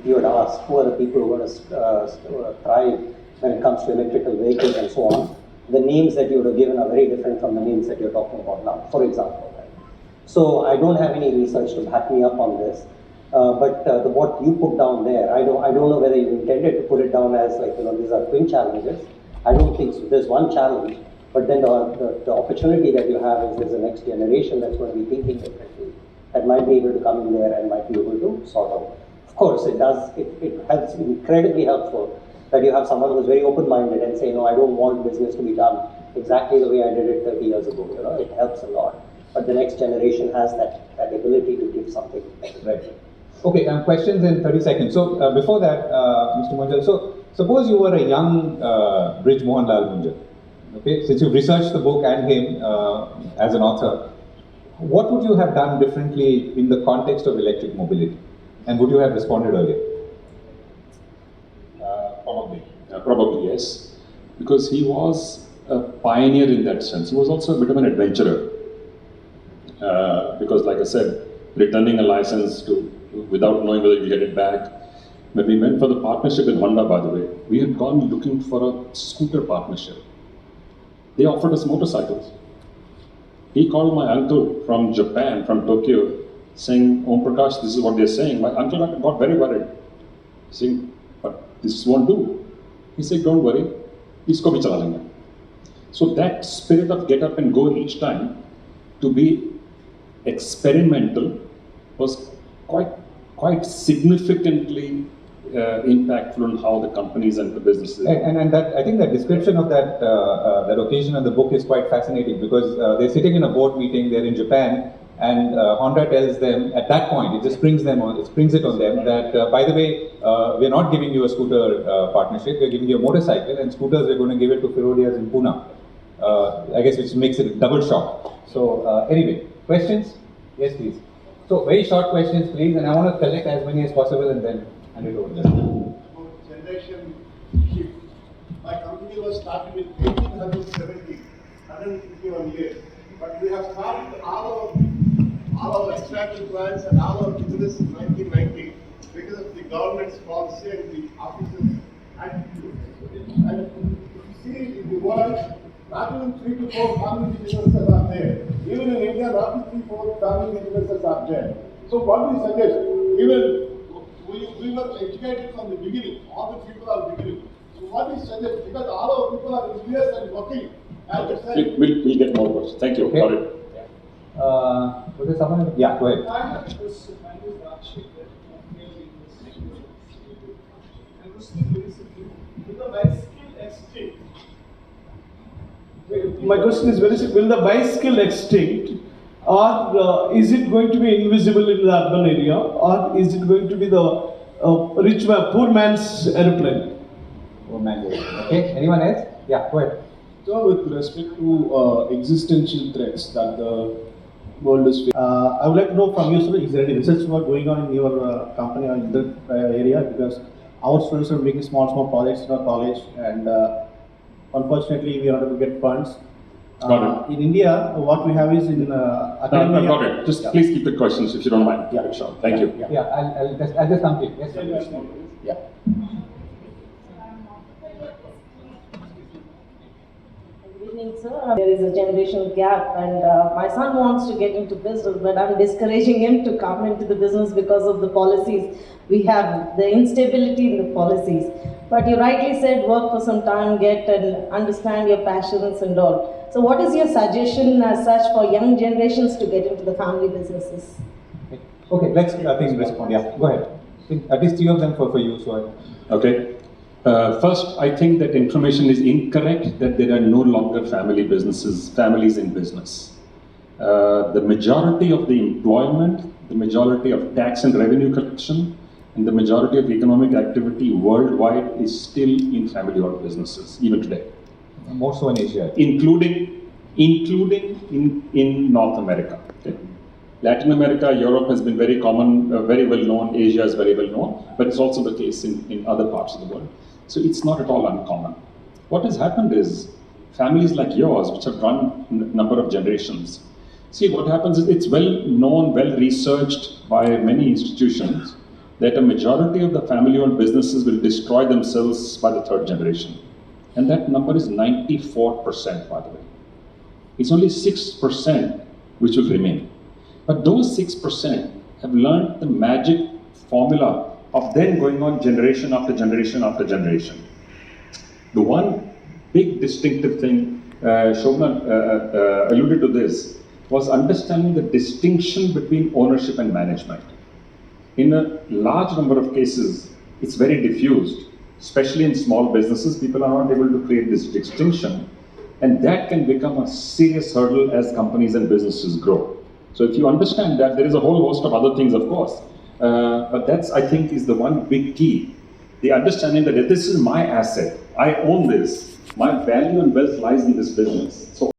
you had asked who are the people who are going to thrive when it comes to electrical vehicles and so on, the names that you would have given are very different from the names that you're talking about now, for example. Right? So I don't have any research to back me up on this, but what you put down there, I don't know whether you intended to put it down as like, these are twin challenges. I don't think so. There's one challenge, but then the opportunity that you have is there's a next generation that's going to be thinking differently, that might be able to come in there and might be able to sort out. Of course, it helps, incredibly helpful that you have someone who's very open-minded and say, no, I don't want business to be done exactly the way I did it 30 years ago. It helps a lot. But the next generation has that ability to give something. Right. Okay, questions in 30 seconds. So before that, Mr. Munjal, so suppose you were a young Brij Mohanlal Munjal. Okay, since you've researched the book and him as an author, what would you have done differently in the context of electric mobility? And would you have responded earlier? Probably yes, because he was a pioneer in that sense. He was also a bit of an adventurer, because like I said, returning a license without knowing whether you get it back. When we went for the partnership with Honda, by the way, we had gone looking for a scooter partnership. They offered us motorcycles. He called my uncle from Japan, from Tokyo, saying, Om Prakash, this is what they're saying. My uncle got very worried, saying, but this won't do. He said, don't worry, isko bhi chala lenge. So that spirit of get up and go each time, to be experimental, was quite significantly impactful on how the companies and the businesses. And that, I think the description of that occasion in the book is quite fascinating, because they're sitting in a board meeting, they're in Japan, and Honda tells them at that point, it just springs it on them that, by the way, we're not giving you a scooter partnership, we're giving you a motorcycle, and scooters we're going to give it to Firodias in Pune. I guess which makes it a double shock. So anyway, questions? Yes, please. So very short questions, please, and I want to collect as many as possible and then hand it over to them. Generation shift. My company was started in 1870, 151 years. But we have started all our extraction plants and all our business in 1990 because of the government's policy and the officers' attitude. And you see in the world, not even 3 to 4 family businesses are there. Even in India, not even 3 to 4 family businesses are there. So what do you suggest? Even we were educated from the beginning. All the people are beginning. So what do you suggest? Because all our people are engineers and working. We'll get more questions. Thank you. Okay. Got it. Was there someone? Yeah, go ahead. I have a question. My name is Rakshit. My question is very simple. Will the bicycle extinct, or is it going to be invisible in the urban area, or is it going to be the poor man's aeroplane? Poor man's aeroplane. Okay. Anyone else? Yeah, go ahead. So, with respect to existential threats that the world is facing, I would like to know from you, sir, is there any research work going on in your company or in the area? Because our students are making small projects in our college, and unfortunately, we are not able to get funds. Got it. In India, what we have is in academia. No, got it. Just please keep the questions if you don't mind. Yeah, sure. Thank you. Yeah, I'll just complete. Yes, sir. Yeah. Sir, there is a generational gap, and my son wants to get into business, but I'm discouraging him to come into the business because of the policies we have, the instability in the policies. But you rightly said, work for some time, get and understand your passions and all. So what is your suggestion as such for young generations to get into the family businesses? Okay, let's respond. Yeah, go ahead. I think at least 3 of them for you. So Okay. First, I think that information is incorrect that there are no longer families in business. The majority of the employment, the majority of tax and revenue collection, and the majority of economic activity worldwide is still in family-owned businesses, even today. More so in Asia. Including in North America. Okay? Latin America, Europe has been very common, very well known, Asia is very well known, but it's also the case in other parts of the world. So it's not at all uncommon. What has happened is, families like yours, which have run a number of generations, see what happens is it's well known, well researched by many institutions, that a majority of the family-owned businesses will destroy themselves by the third generation. And that number is 94%, by the way. It's only 6% which will remain. But those 6% have learned the magic formula of then going on generation after generation after generation. The one big distinctive thing, Shobana alluded to this, was understanding the distinction between ownership and management. In a large number of cases, it's very diffused, especially in small businesses. People are not able to create this distinction, and that can become a serious hurdle as companies and businesses grow. So if you understand that, there is a whole host of other things, of course, but that's, I think, is the one big key. The understanding that if this is my asset, I own this, my value and wealth lies in this business. So